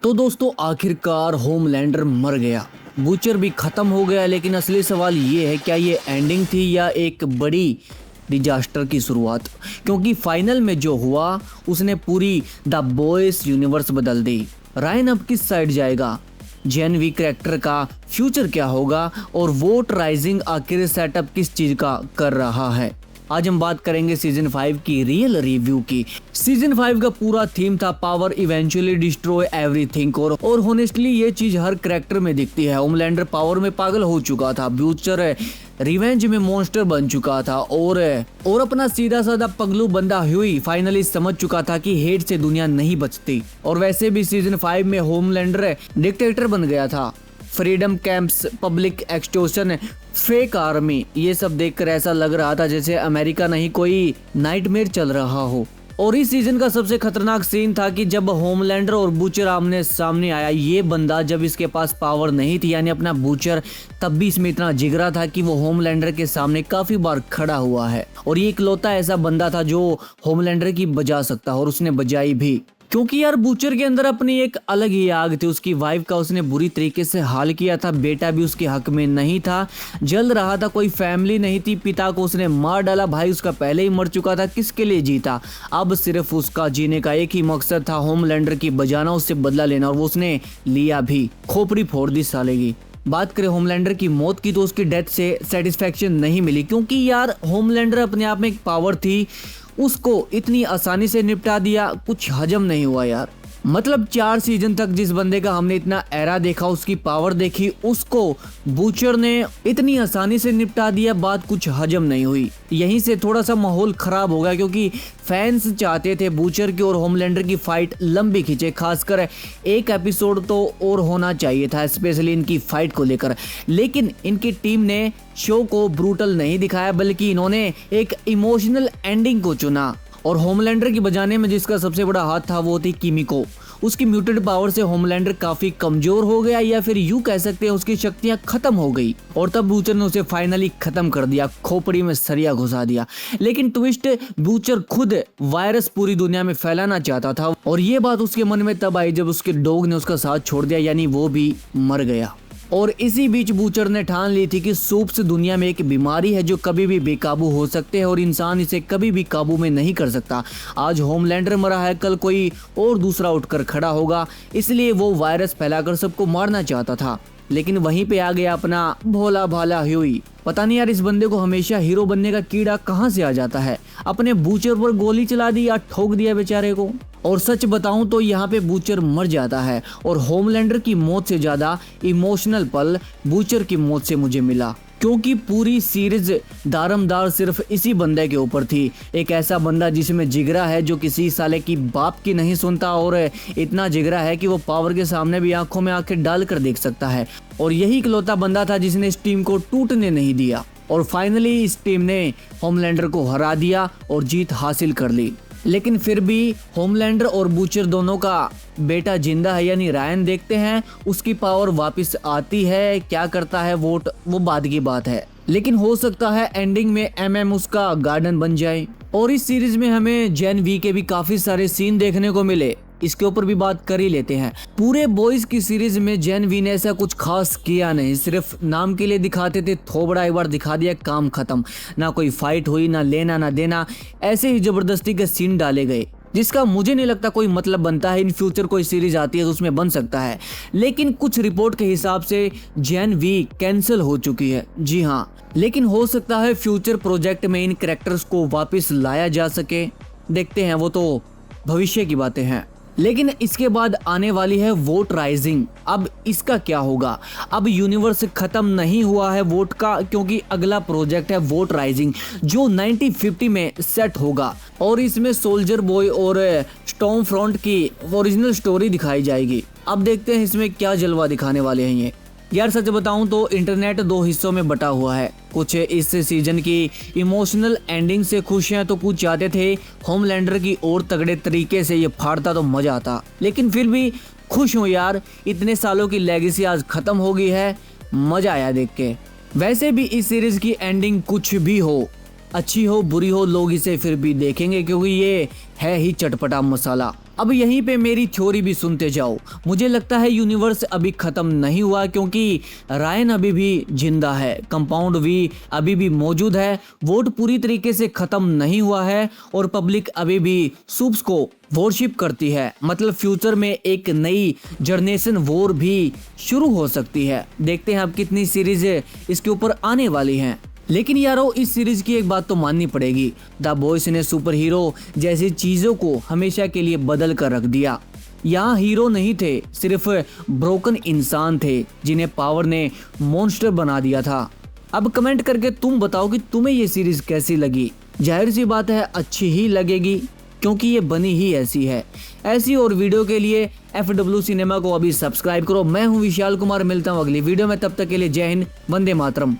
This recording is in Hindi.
तो दोस्तों आखिरकार होमलैंडर मर गया, बूचर भी खत्म हो गया। लेकिन असली सवाल ये है, क्या ये एंडिंग थी या एक बड़ी डिजास्टर की शुरुआत? क्योंकि फाइनल में जो हुआ उसने पूरी द बॉयज यूनिवर्स बदल दी। रायन अब किस साइड जाएगा, जेन वी कैरेक्टर का फ्यूचर क्या होगा और वोट राइजिंग आखिर सेटअप किस चीज का कर रहा है? आज हम बात करेंगे सीजन 5 की रियल रिव्यू की। सीजन 5 का पूरा थीम था पावर इवेंचुअली डिस्ट्रॉय एवरीथिंग और होनेस्टली ये चीज हर कैरेक्टर में दिखती है। होमलैंडर पावर में पागल हो चुका था, ब्यूचर रिवेंज में मॉन्स्टर बन चुका था और अपना सीधा साधा पगलू बंदा ह्यूई फाइनली समझ चुका था कि हेट से दुनिया नहीं बचती। और वैसे भी सीजन 5 में होमलैंडर डिक्टेटर बन गया था। Freedom camps, public extortion, fake army, ये सब देखकर ऐसा लग रहा था जैसे अमेरिका नहीं कोई नाइटमेयर चल रहा हो। और इस सीजन का सबसे खतरनाक सीन था कि जब होमलैंडर और बूचर आमने सामने आया। ये बंदा जब इसके पास पावर नहीं थी, यानी अपना बूचर, तब भी इसमें इतना जिगरा था कि वो होमलैंडर के सामने काफी बार खड़ा हुआ है। और ये इकलौता ऐसा बंदा था जो होमलैंडर की बजा सकता और उसने बजाई भी। क्योंकि यार बूचर के अंदर अपनी एक अलग ही आग थी। उसकी वाइफ का उसने बुरी तरीके से हाल किया था, बेटा भी उसके हक में नहीं था, जल रहा था, कोई फैमिली नहीं थी, पिता को उसने मार डाला, भाई उसका पहले ही मर चुका था, किसके लिए जीता? अब सिर्फ उसका जीने का एक ही मकसद था, होमलैंडर की बजाना, उससे बदला लेना, और वो उसने लिया भी। खोपड़ी फोड़ दी साले की। बात करें होमलैंडर की मौत की तो उसकी डेथ से सेटिस्फेक्शन नहीं मिली, क्योंकि यार होमलैंडर अपने आप में एक पावर थी, उसको इतनी आसानी से निपटा दिया, कुछ हजम नहीं हुआ यार। मतलब 4 सीजन तक जिस बंदे का हमने इतना एरा देखा, उसकी पावर देखी, उसको बूचर ने इतनी आसानी से निपटा दिया, बात कुछ हजम नहीं हुई। यहीं से थोड़ा सा माहौल खराब हो गया, क्योंकि फैंस चाहते थे बूचर की और होमलैंडर की फाइट लंबी खींचे, खासकर एक एपिसोड तो और होना चाहिए था, स्पेशली इनकी फाइट को लेकर। लेकिन इनकी टीम ने शो को ब्रूटल नहीं दिखाया, बल्कि इन्होंने एक इमोशनल एंडिंग को चुना। और होमलैंडर की बजाने में जिसका सबसे बड़ा हाथ था वो थी किमिको। उसकी म्यूटेड पावर से होमलैंडर काफी कमजोर हो गया, या फिर यूं कह सकते हैं उसकी शक्तियां खत्म हो गई। और तब बूचर ने उसे फाइनली खत्म कर दिया, खोपड़ी में सरिया घुसा दिया। लेकिन ट्विस्ट, बूचर खुद वायरस पूरी दुनिया में फैलाना चाहता था, और ये बात उसके मन में तब आई जब उसके डॉग ने उसका साथ छोड़ दिया, यानी वो भी मर गया। और इसी बीच बूचर ने ठान ली थी कि सूप्स दुनिया में एक बीमारी है जो कभी भी बेकाबू हो सकते हैं और इंसान इसे कभी भी काबू में नहीं कर सकता। आज होमलैंडर मरा है, कल कोई और दूसरा उठकर खड़ा होगा, इसलिए वो वायरस फैलाकर सबको मारना चाहता था। लेकिन वहीं पे आ गया अपना भोला भाला ह्यूई। पता नहीं यार इस बंदे को हमेशा हीरो बनने का कीड़ा कहाँ से आ जाता है। अपने बूचर पर गोली चला दी या ठोक दिया बेचारे को। और सच बताऊं तो यहाँ पे बूचर मर जाता है, और होमलैंडर की मौत से ज्यादा इमोशनल पल बूचर की मौत से मुझे मिला, क्योंकि पूरी सीरीज दारमदार सिर्फ इसी बंदे के ऊपर थी। एक ऐसा बंदा जिसमें जिगरा है, जो किसी साले की बाप की नहीं सुनता, और इतना जिगरा है कि वो पावर के सामने भी आंखों में आंखें डालकर देख सकता है। और यही इकलौता बंदा था जिसने इस टीम को टूटने नहीं दिया। और फाइनली इस टीम ने होमलैंडर को हरा दिया और जीत हासिल कर ली। लेकिन फिर भी होमलैंडर और बूचर दोनों का बेटा जिंदा है, यानी रायन। देखते हैं उसकी पावर वापस आती है, क्या करता है वोट, वो बाद की बात है। लेकिन हो सकता है एंडिंग में MM उसका गार्डन बन जाए। और इस सीरीज में हमें जेन वी के भी काफी सारे सीन देखने को मिले, इसके ऊपर भी बात कर ही लेते हैं। पूरे बॉयज की सीरीज में जेन वी ने ऐसा कुछ खास किया नहीं, सिर्फ नाम के लिए दिखाते थे, थोबड़ा एक बार दिखा दिया, काम खत्म। ना कोई फाइट हुई, ना लेना ना देना, ऐसे ही जबरदस्ती के सीन डाले गए, जिसका मुझे नहीं लगता कोई मतलब बनता है। इन फ्यूचर कोई सीरीज आती है तो उसमें बन सकता है, लेकिन कुछ रिपोर्ट के हिसाब से जेन वी कैंसिल हो चुकी है। जी हाँ, लेकिन हो सकता है फ्यूचर प्रोजेक्ट में इन कैरेक्टर्स को वापस लाया जा सके, देखते हैं, वो तो भविष्य की बातें हैं। लेकिन इसके बाद आने वाली है वोट राइजिंग। अब इसका क्या होगा? अब यूनिवर्स खत्म नहीं हुआ है वोट का, क्योंकि अगला प्रोजेक्ट है वोट राइजिंग, जो 1950 में सेट होगा। और इसमें सोल्जर बॉय और स्टॉर्म फ्रंट की ओरिजिनल स्टोरी दिखाई जाएगी। अब देखते हैं इसमें क्या जलवा दिखाने वाले हैं ये। यार सच बताऊं तो इंटरनेट 2 हिस्सों में बटा हुआ है। कुछ इस सीजन की इमोशनल एंडिंग से खुश हैं, तो कुछ चाहते थे होमलैंडर की और तगड़े तरीके से ये फाड़ता तो मजा आता। लेकिन फिर भी खुश हूँ यार, इतने सालों की लेगेसी आज खत्म हो गई है, मजा आया देख के। वैसे भी इस सीरीज की एंडिंग कुछ भी हो, अच्छी हो बुरी हो, लोग इसे फिर भी देखेंगे, क्योंकि ये है ही चटपटा मसाला। अब यहीं पे मेरी थ्योरी भी सुनते जाओ। मुझे लगता है यूनिवर्स अभी खत्म नहीं हुआ, क्योंकि रायन अभी भी जिंदा है, कंपाउंड वी अभी भी मौजूद है, वोट पूरी तरीके से खत्म नहीं हुआ है और पब्लिक अभी भी सुप्स को वॉरशिप करती है। मतलब फ्यूचर में एक नई जनरेशन वॉर भी शुरू हो सकती है। देखते हैं अब कितनी सीरीज इसके ऊपर आने वाली हैं। लेकिन यारो इस सीरीज की एक बात तो माननी पड़ेगी, द बॉयज ने सुपर हीरो जैसी चीजों को हमेशा के लिए बदल कर रख दिया। यहाँ हीरो नहीं थे, सिर्फ ब्रोकन इंसान थे जिन्हें पावर ने मॉन्स्टर बना दिया था। अब कमेंट करके तुम बताओ कि तुम्हें ये सीरीज कैसी लगी। जाहिर सी बात है अच्छी ही लगेगी, क्योंकि ये बनी ही ऐसी है। ऐसी और वीडियो के लिए FW सिनेमा को अभी सब्सक्राइब करो। मैं हूँ विशाल कुमार, मिलता हूँ अगली वीडियो में, तब तक के लिए जय हिंद, वंदे मातरम।